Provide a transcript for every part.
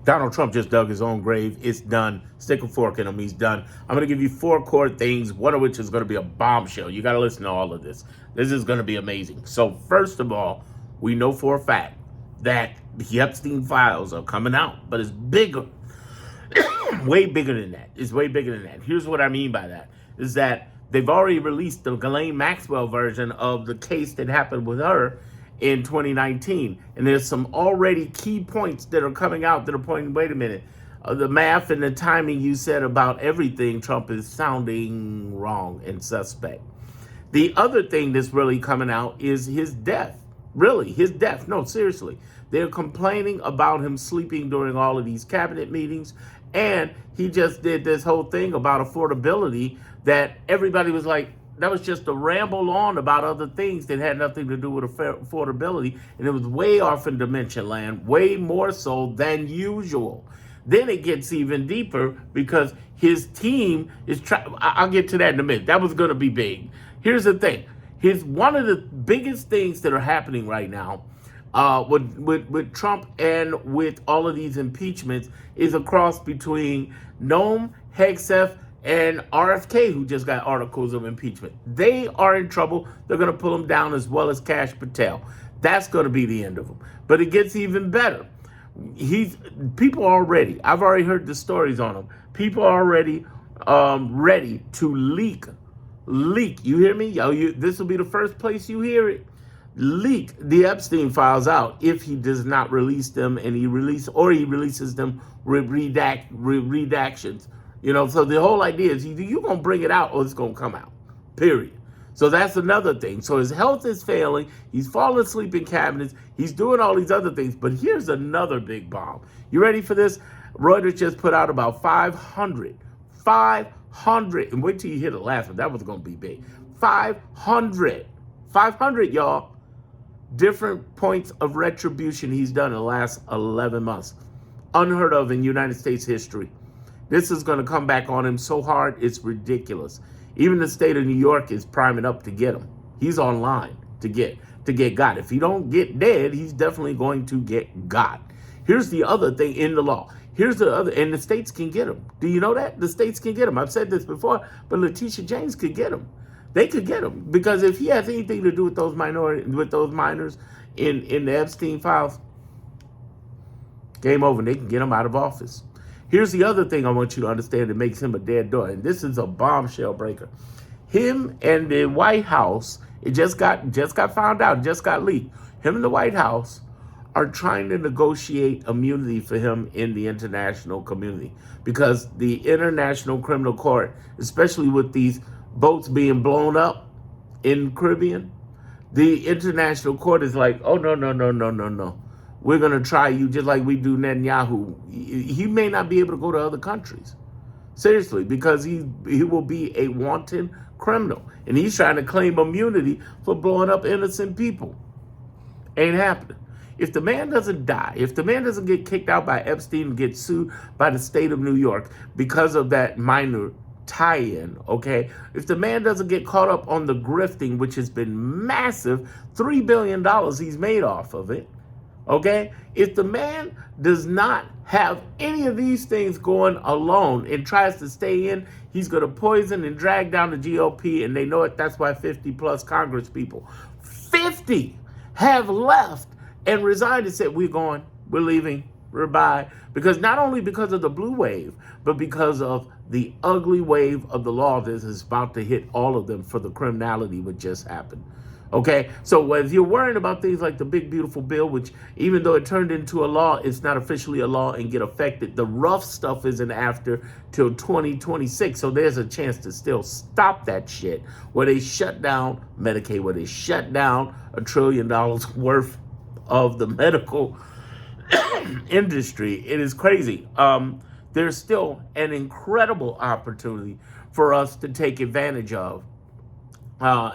Donald Trump just dug his own grave. It's done. Stick a fork in him. He's done. I'm going to give you 4 core things, one of which is going to be a bombshell. You got to listen to all of this. This is going to be amazing. So first of all, we know for a fact that the Epstein files are coming out, but it's bigger. Way bigger than that. It's way bigger than that. Here's what I mean by that, is that they've already released the Ghislaine Maxwell version of the case that happened with her in 2019. And there's some already key points that are coming out that are pointing, wait a minute, the math and the timing you said about everything, Trump, is sounding wrong and suspect. The other thing that's really coming out is his death. Really, his death. No, seriously. They're complaining about him sleeping during all of these cabinet meetings. And he just did this whole thing about affordability that everybody was like, that was just a ramble on about other things that had nothing to do with affordability. And it was way off in dimension land, way more so than usual. Then it gets even deeper because his team is trying. I'll get to that in a minute. That was going to be big. Here's the thing. One of the biggest things that are happening right now with Trump and with all of these impeachments is a cross between Noam, Hegseth, and RFK, who just got articles of impeachment. They are in trouble. They're going to pull them down, as well as Kash Patel. That's going to be the end of them. But it gets even better. I've already heard the stories on him. People are already ready to leak. You hear me? This will be the first place you hear it. Leak the Epstein files out if he does not release them, and he releases them with redactions. So the whole idea is either you're going to bring it out or it's going to come out, period. So that's another thing. So his health is failing. He's falling asleep in cabinets. He's doing all these other things. But here's another big bomb. You ready for this? Reuters just put out about 500, and wait till you hear the last one. That was going to be big. 500, y'all. Different points of retribution he's done in the last 11 months. Unheard of in United States history. This is going to come back on him so hard, it's ridiculous. Even the state of New York is priming up to get him. He's online to get got. If he don't get dead, he's definitely going to get got. Here's the other thing in the law. And the states can get him. Do you know that? The states can get him. I've said this before, but Letitia James could get him. They could get him because if he has anything to do with those minors in the Epstein files, game over. They can get him out of office. Here's the other thing I want you to understand that makes him a dead dog, and this is a bombshell breaker. Him and the White House, it just got found out, just got leaked. Him and the White House are trying to negotiate immunity for him in the international community because the International Criminal Court, especially with these boats being blown up in Caribbean, the International Court is like, oh, no. We're going to try you just like we do Netanyahu. He may not be able to go to other countries. Seriously, because he will be a wanton criminal. And he's trying to claim immunity for blowing up innocent people. Ain't happening. If the man doesn't die, if the man doesn't get kicked out by Epstein and get sued by the state of New York because of that minor tie-in, okay? If the man doesn't get caught up on the grifting, which has been massive, $3 billion he's made off of it, okay? If the man does not have any of these things going alone and tries to stay in, he's going to poison and drag down the GOP, and they know it. That's why 50-plus Congress people, 50 have left and resigned and said, we're leaving, we're bye. Because not only because of the blue wave, but because of the ugly wave of the law that is about to hit all of them for the criminality what just happened. Okay, so if you're worrying about things like the big beautiful bill, which even though it turned into a law, it's not officially a law and get affected. The rough stuff isn't after till 2026. So there's a chance to still stop that shit where they shut down Medicaid, where they shut down $1 trillion worth of the medical industry. It is crazy. There's still an incredible opportunity for us to take advantage of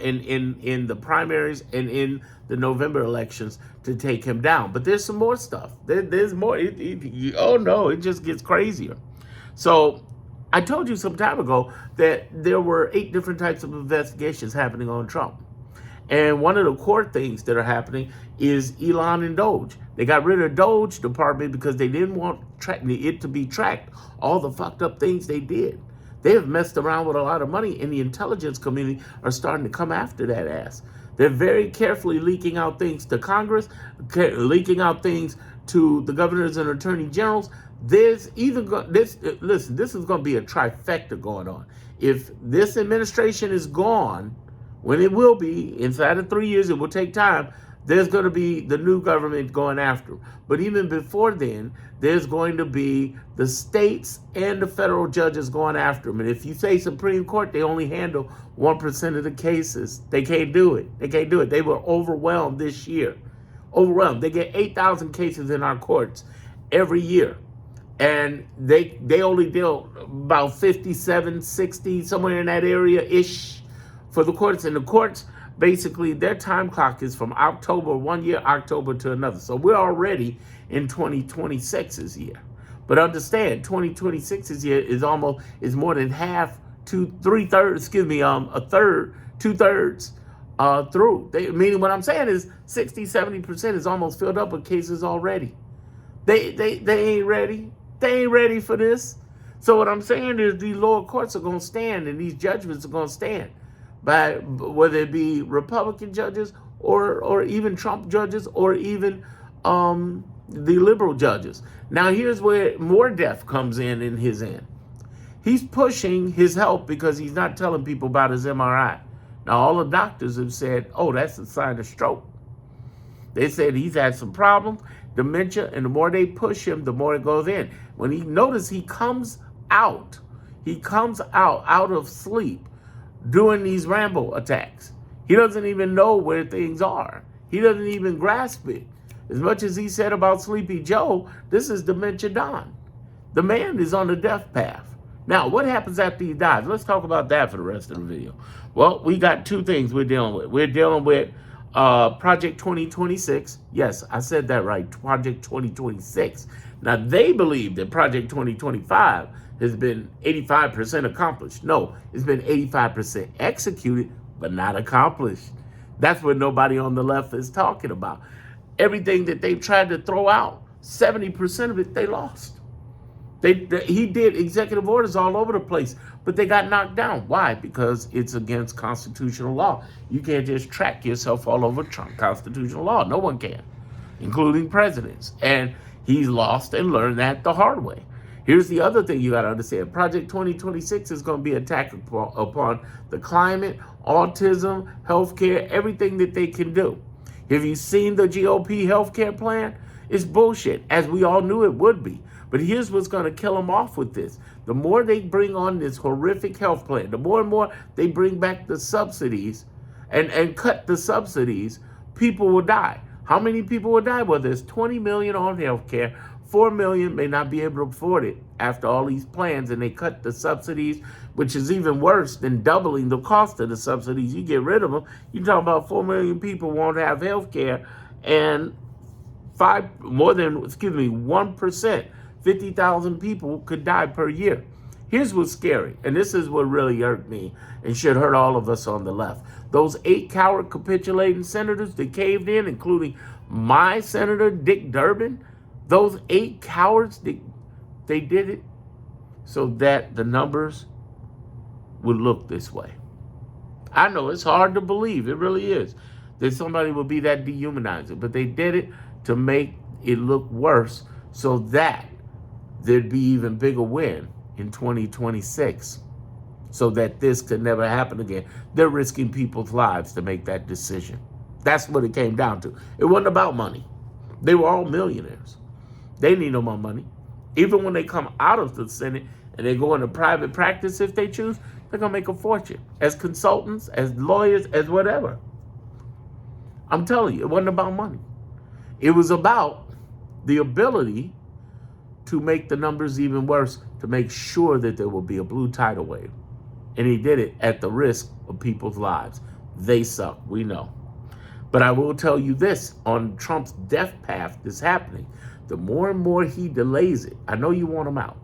in the primaries and in the November elections to take him down. But there's some more stuff. There's more. It just gets crazier. So I told you some time ago that there were 8 different types of investigations happening on Trump. And one of the core things that are happening is Elon and Doge. They got rid of Doge Department because they didn't want it to be tracked, all the fucked up things they did. They have messed around with a lot of money, and the intelligence community are starting to come after that ass. They're very carefully leaking out things to Congress, leaking out things to the governors and attorney generals. There's either listen, this is going to be a trifecta going on. If this administration is gone, when it will be, inside of 3 years, it will take time, there's going to be the new government going after them. But even before then, there's going to be the states and the federal judges going after them. And if you say Supreme Court, they only handle 1% of the cases. They can't do it. They can't do it. They were overwhelmed this year. Overwhelmed. They get 8,000 cases in our courts every year. And they only deal about 57, 60, somewhere in that area-ish for the courts. And the courts, basically, their time clock is from October one year, October to another. So we're already in 2026's year. But understand, 2026's year is more than half, two-thirds through. Meaning what I'm saying is 60, 70% is almost filled up with cases already. They ain't ready. They ain't ready for this. So what I'm saying is these lower courts are going to stand, and these judgments are going to stand, by whether it be Republican judges or even Trump judges or even the liberal judges. Now here's where more death comes in his end. He's pushing his help because he's not telling people about his MRI. Now all the doctors have said, oh, that's a sign of stroke. They said he's had some problems, dementia, and the more they push him, the more it goes in. When he comes out of sleep doing these Rambo attacks. He doesn't even know where things are. He doesn't even grasp it. As much as he said about Sleepy Joe, this is Dementia Don. The man is on the death path. Now, what happens after he dies? Let's talk about that for the rest of the video. Well, we got two things we're dealing with. We're dealing with Project 2026. Yes, I said that right, Project 2026. Now, they believe that Project 2025 has been 85% accomplished. No, it's been 85% executed, but not accomplished. That's what nobody on the left is talking about. Everything that they've tried to throw out, 70% of it, they lost. He did executive orders all over the place, but they got knocked down. Why? Because it's against constitutional law. You can't just track yourself all over constitutional law. No one can, including presidents. And he's lost and learned that the hard way. Here's the other thing you got to understand. Project 2026 is going to be an attack upon the climate, autism, healthcare, everything that they can do. Have you seen the GOP healthcare plan? It's bullshit, as we all knew it would be. But here's what's going to kill them off with this. The more they bring on this horrific health plan, the more and more they bring back the subsidies and cut the subsidies, people will die. How many people will die? Well, there's 20 million on healthcare. 4 million may not be able to afford it after all these plans, and they cut the subsidies, which is even worse than doubling the cost of the subsidies. You get rid of them, you talk about 4 million people won't have health care, and 1%, 50,000 people could die per year. Here's what's scary, and this is what really hurt me and should hurt all of us on the left. Those 8 coward capitulating senators that caved in, including my senator, Dick Durbin, those 8 cowards, they did it so that the numbers would look this way. I know it's hard to believe, it really is, that somebody would be that dehumanizing, but they did it to make it look worse so that there'd be even bigger win in 2026, so that this could never happen again. They're risking people's lives to make that decision. That's what it came down to. It wasn't about money. They were all millionaires. They need no more money. Even when they come out of the Senate and they go into private practice, if they choose, they're going to make a fortune as consultants, as lawyers, as whatever. I'm telling you, it wasn't about money. It was about the ability to make the numbers even worse, to make sure that there will be a blue tidal wave. And he did it at the risk of people's lives. They suck, we know. But I will tell you this, on Trump's death path that's happening, the more and more he delays it, I know you want him out.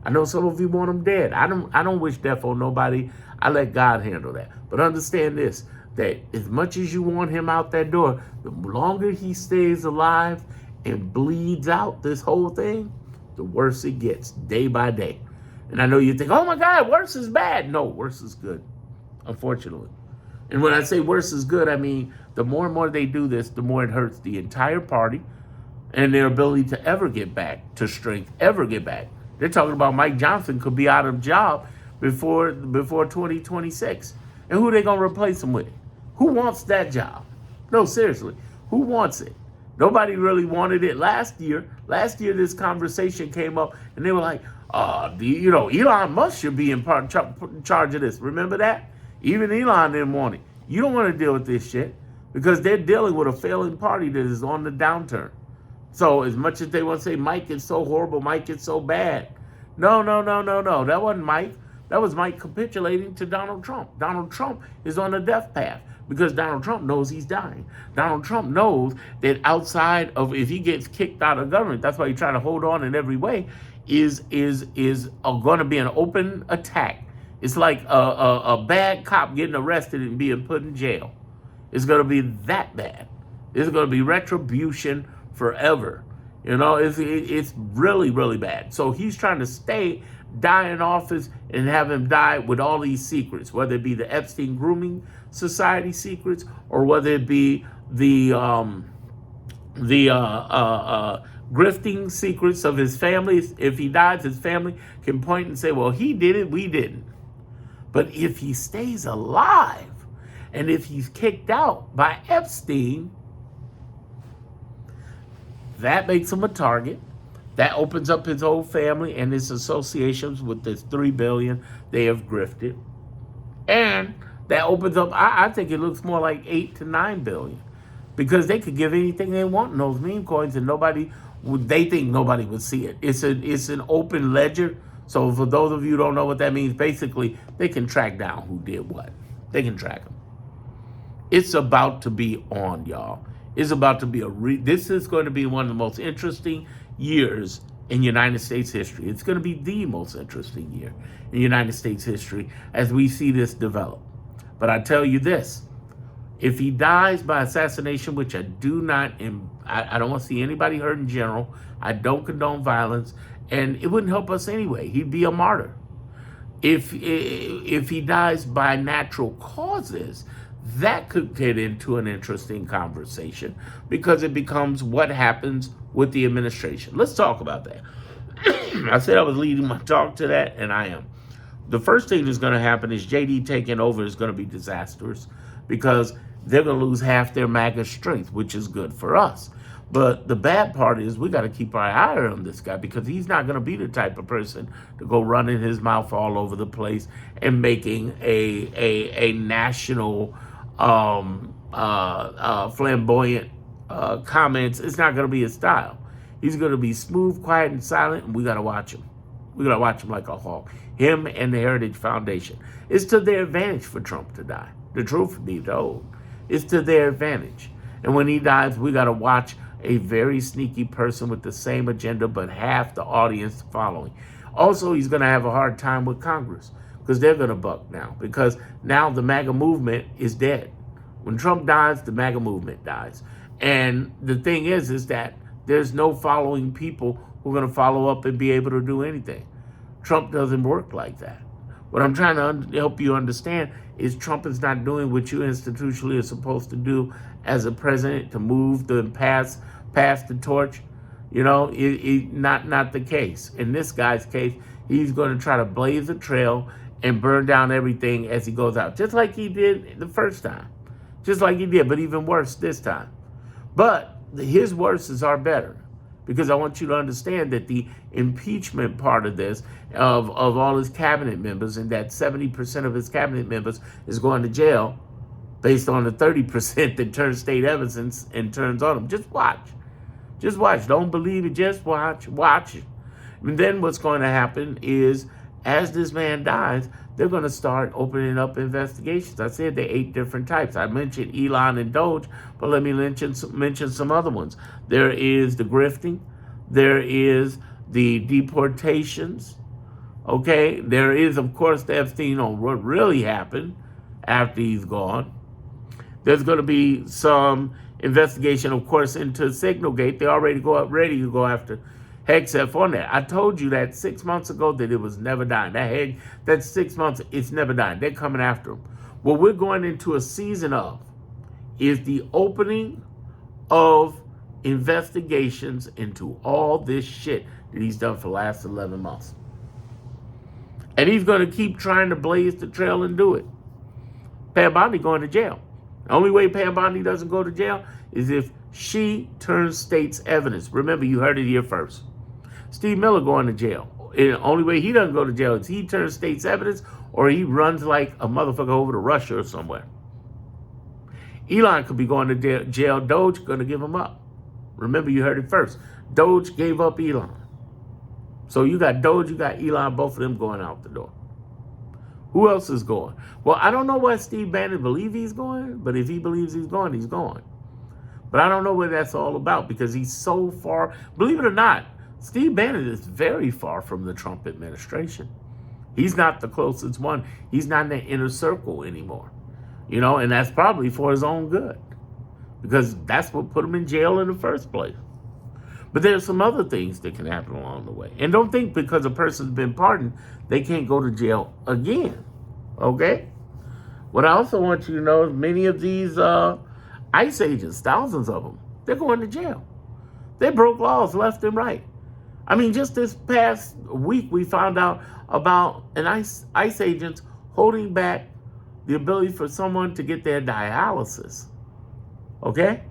I know some of you want him dead. I don't wish death on nobody. I let God handle that. But understand this, that as much as you want him out that door, the longer he stays alive and bleeds out this whole thing, the worse it gets day by day. And I know you think, oh my God, worse is bad. No, worse is good, unfortunately. And when I say worse is good, I mean the more and more they do this, the more it hurts the entire party and their ability to ever get back to strength, ever get back. They're talking about Mike Johnson could be out of job before 2026. And who are they going to replace him with? Who wants that job? No, seriously, who wants it? Nobody really wanted it last year. Last year, this conversation came up, and they were like, Elon Musk should be in charge of this. Remember that? Even Elon didn't want it. You don't want to deal with this shit because they're dealing with a failing party that is on the downturn. So as much as they want to say Mike is so horrible, Mike is so bad. No. That wasn't Mike. That was Mike capitulating to Donald Trump. Donald Trump is on the death path because Donald Trump knows he's dying. Donald Trump knows that outside of, if he gets kicked out of government, that's why he's trying to hold on in every way, is going to be an open attack. It's like a bad cop getting arrested and being put in jail. It's going to be that bad. It's going to be retribution forever. It's really, really bad. So he's trying to die in office and have him die with all these secrets, whether it be the Epstein Grooming Society secrets or whether it be the grifting secrets of his family. If he dies, his family can point and say, well, he did it, we didn't. But if he stays alive and if he's kicked out by Epstein, that makes him a target. That opens up his whole family and his associations with this $3 billion they have grifted. And that opens up, I think it looks more like $8 to $9 billion. Because they could give anything they want in those meme coins and they think nobody would see it. It's an open ledger. So for those of you who don't know what that means, basically they can track down who did what. They can track them. It's about to be on, y'all. It's about to be this is going to be one of the most interesting years in United States history. It's going to be the most interesting year in United States history as we see this develop. But I tell you this, if he dies by assassination, which I do not, I don't want to see anybody hurt in general. I don't condone violence, and it wouldn't help us anyway. He'd be a martyr. If he dies by natural causes, that could get into an interesting conversation because it becomes what happens with the administration. Let's talk about that. I said I was leading my talk to that, and I am. The first thing that's going to happen is JD taking over is going to be disastrous because they're going to lose half their MAGA strength, which is good for us. But the bad part is we got to keep our eye on this guy because he's not going to be the type of person to go running his mouth all over the place and making a national flamboyant comments. It's not going to be his style. He's going to be smooth, quiet, and silent, and we got to watch him. We got to watch him like a hawk. Him and the Heritage Foundation. It's to their advantage for Trump to die. The truth be told, it's to their advantage. And when he dies, we got to watch a very sneaky person with the same agenda, but half the audience following. Also, he's going to have a hard time with Congress because they're going to buck now because now the MAGA movement is dead. When Trump dies, the MAGA movement dies. And the thing is that there's no following people who are going to follow up and be able to do anything. Trump doesn't work like that. What I'm trying to help you understand is Trump is not doing what you institutionally are supposed to do as a president to move the pass the torch. Not the case. In this guy's case, he's going to try to blaze a trail and burn down everything as he goes out, just like he did the first time. Just like he did, but even worse this time. But his worses are better. Because I want you to understand that the impeachment part of this, of all his cabinet members, and that 70% of his cabinet members is going to jail based on the 30% that turns state evidence and turns on them. Just watch. Just watch. Don't believe it. Just watch. Watch it. And then what's going to happen is, as this man dies, they're going to start opening up investigations. I said there are 8 different types. I mentioned Elon and Doge, but let me mention some other ones. There is the grifting. There is the deportations. Okay? There is, of course, the Epstein on what really happened after he's gone. There's going to be some investigation, of course, into Signalgate. They already ready to go after Hegseth on that. I told you that 6 months ago that it was never dying. That 6 months, it's never dying. They're coming after him. What we're going into a season of is the opening of investigations into all this shit that he's done for the last 11 months. And he's going to keep trying to blaze the trail and do it. Pam Bondi going to jail. The only way Pam Bondi doesn't go to jail is if she turns state's evidence. Remember, you heard it here first. Steve Miller going to jail. And the only way he doesn't go to jail is he turns state's evidence or he runs like a motherfucker over to Russia or somewhere. Elon could be going to jail. Doge going to give him up. Remember, you heard it first. Doge gave up Elon. So you got Doge, you got Elon, both of them going out the door. Who else is going? Well, I don't know why Steve Bannon believes he's going, but if he believes he's going, he's going. But I don't know what that's all about because he's so far. Believe it or not, Steve Bannon is very far from the Trump administration. He's not the closest one. He's not in the inner circle anymore. You know, and that's probably for his own good because that's what put him in jail in the first place. But there's some other things that can happen along the way. And don't think because a person's been pardoned, they can't go to jail again. Okay? What I also want you to know is many of these ICE agents, thousands of them, they're going to jail. They broke laws left and right. I mean, just this past week, we found out about an ICE agents holding back the ability for someone to get their dialysis. Okay?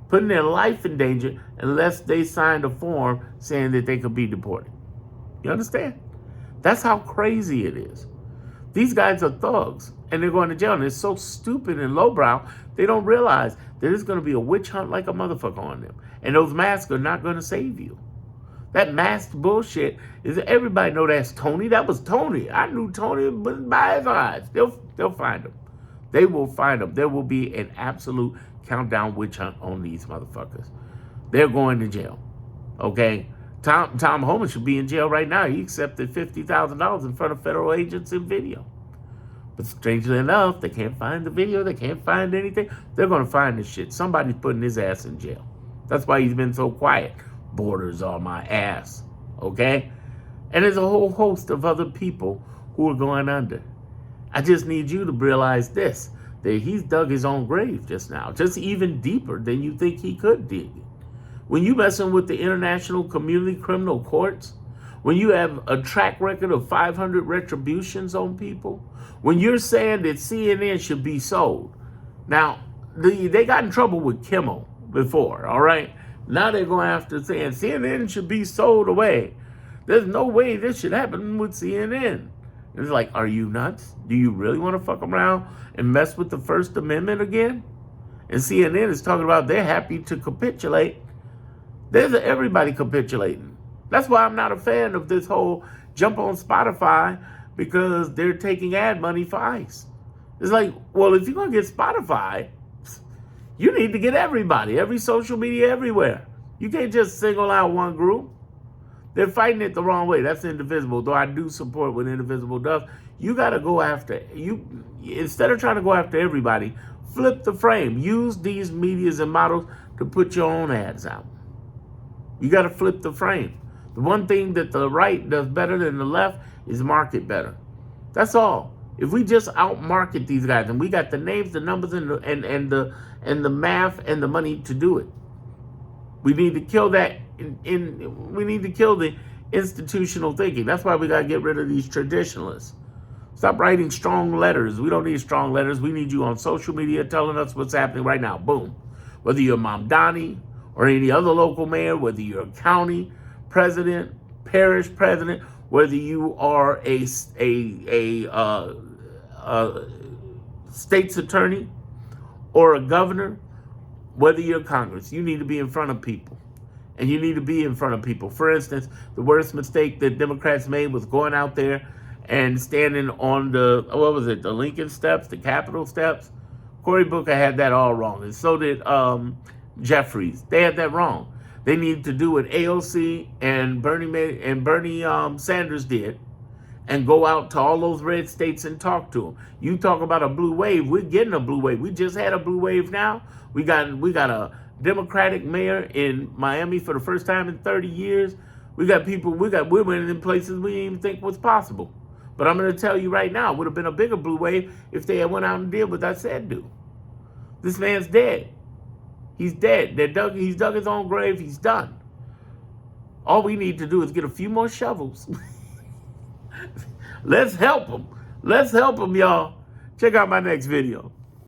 Putting their life in danger unless they signed a form saying that they could be deported. You understand? That's how crazy it is. These guys are thugs, and they're going to jail, and they're so stupid and lowbrow, they don't realize that there's going to be a witch hunt like a motherfucker on them. And those masks are not going to save you. That masked bullshit is everybody know that's Tony. That was Tony. I knew Tony by his eyes. They'll find him. They will find him. There will be an absolute countdown witch hunt on these motherfuckers. They're going to jail. Okay? Tom Homan should be in jail right now. He accepted $50,000 in front of federal agents in video. But strangely enough, they can't find the video. They can't find anything. They're going to find this shit. Somebody's putting his ass in jail. That's why he's been so quiet. Borders on my ass. Okay? And there's a whole host of other people who are going under. I just need you to realize this, that he's dug his own grave just now, just even deeper than you think he could dig it. When you messing with the International Community Criminal Courts, when you have a track record of 500 retributions on people, when you're saying that CNN should be sold. Now, they got in trouble with Kimmel before, all right? Now they're going after saying CNN should be sold away. There's no way this should happen with CNN. It's like, are you nuts? Do you really want to fuck around and mess with the First Amendment again? And CNN is talking about they're happy to capitulate. There's everybody capitulating. That's why I'm not a fan of this whole jump on Spotify because they're taking ad money for ICE. It's like, well, if you're going to get Spotify, you need to get everybody, every social media, everywhere. You can't just single out one group. They're fighting it the wrong way. That's Indivisible, though I do support what Indivisible does. You got to go after, instead of trying to go after everybody, flip the frame. Use these medias and models to put your own ads out. You got to flip the frame. The one thing that the right does better than the left is market better. That's all. If we just outmarket these guys, and we got the names, the numbers, and the math and the money to do it, we need to kill that. We need to kill the institutional thinking. That's why we got to get rid of these traditionalists. Stop writing strong letters. We don't need strong letters. We need you on social media telling us what's happening right now. Boom. Whether you're Mamdani or any other local mayor, whether you're a county president, parish president, whether you are a state's attorney or a governor, whether you're Congress, you need to be in front of people. And you need to be in front of people. For instance, the worst mistake that Democrats made was going out there and standing on the Lincoln steps, the Capitol steps. Cory Booker had that all wrong. And so did Jeffries. They had that wrong. They needed to do what AOC and Bernie Sanders did and go out to all those red states and talk to them. You talk about a blue wave, we're getting a blue wave. We just had a blue wave now. We got a Democratic mayor in Miami for the first time in 30 years. We got women in places we didn't even think was possible. But I'm going to tell you right now, it would have been a bigger blue wave if they had went out and did what I said do. This man's dead. He's dead. He's dug his own grave. He's done. All we need to do is get a few more shovels. Let's help him. Let's help him, y'all. Check out my next video.